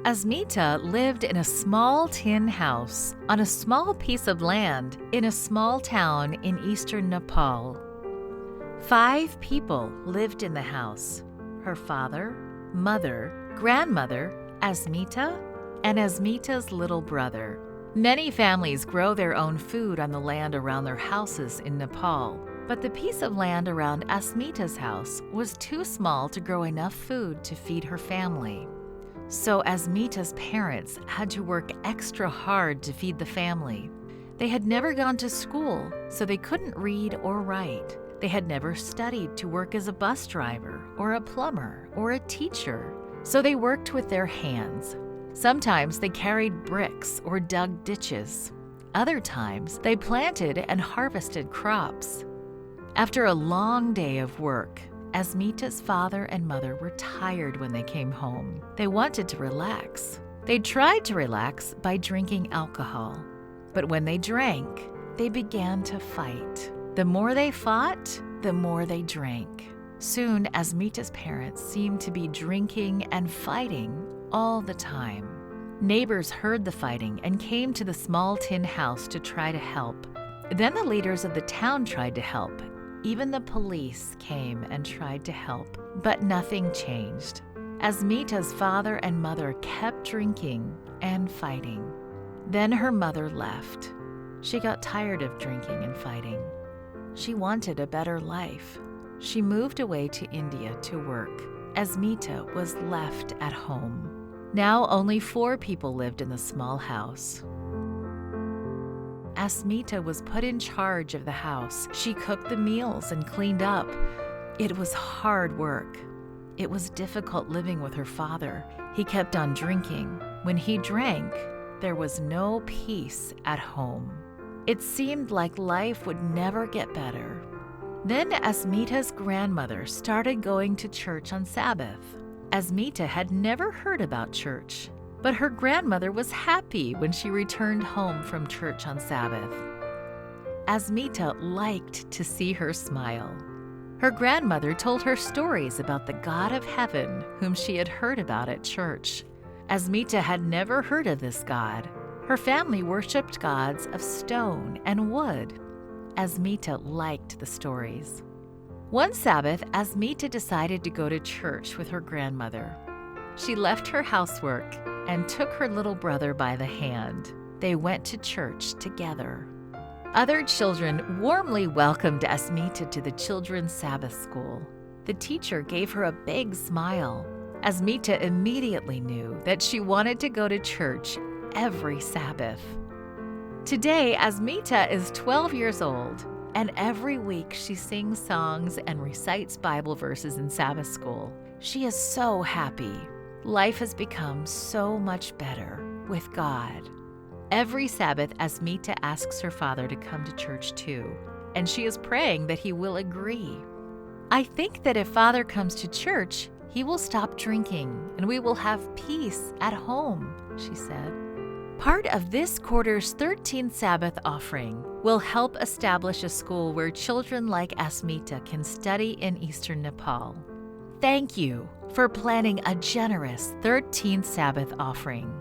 Asmita lived in a small tin house on a small piece of land in a small town in eastern Nepal. 5 people lived in the house: her father, mother, grandmother, Asmita, and Asmita's little brother. Many families grow their own food on the land around their houses in Nepal, but the piece of land around Asmita's house was too small to grow enough food to feed her family. So Asmita's parents had to work extra hard to feed the family. They had never gone to school, so they couldn't read or write. They had never studied to work as a bus driver or a plumber or a teacher, so they worked with their hands. Sometimes they carried bricks or dug ditches. Other times they planted and harvested crops. After a long day of work, Asmita's father and mother were tired when they came home. They wanted to relax. They tried to relax by drinking alcohol. But when they drank, they began to fight. The more they fought, the more they drank. Soon, Asmita's parents seemed to be drinking and fighting all the time. Neighbors heard the fighting and came to the small tin house to try to help. Then the leaders of the town tried to help. Even the police came and tried to help, but nothing changed. Asmita's father and mother kept drinking and fighting. Then her mother left. She got tired of drinking and fighting. She wanted a better life. She moved away to India to work. Asmita was left at home. Now only 4 people lived in the small house. Asmita was put in charge of the house. She cooked the meals and cleaned up. It was hard work. It was difficult living with her father. He kept on drinking. When he drank, there was no peace at home. It seemed like life would never get better. Then Asmita's grandmother started going to church on Sabbath. Asmita had never heard about church, but her grandmother was happy when she returned home from church on Sabbath. Asmita liked to see her smile. Her grandmother told her stories about the God of heaven whom she had heard about at church. Asmita had never heard of this God. Her family worshipped gods of stone and wood. Asmita liked the stories. One Sabbath, Asmita decided to go to church with her grandmother. She left her housework and took her little brother by the hand. They went to church together. Other children warmly welcomed Asmita to the children's Sabbath school. The teacher gave her a big smile. Asmita immediately knew that she wanted to go to church every Sabbath. Today, Asmita is 12 years old, and every week she sings songs and recites Bible verses in Sabbath school. She is so happy. Life has become so much better with God. Every Sabbath, Asmita asks her father to come to church too, and she is praying that he will agree. I think that if Father comes to church, he will stop drinking and we will have peace at home, she said. Part of this quarter's 13th Sabbath offering will help establish a school where children like Asmita can study in eastern Nepal. Thank you for planning a generous 13th Sabbath offering.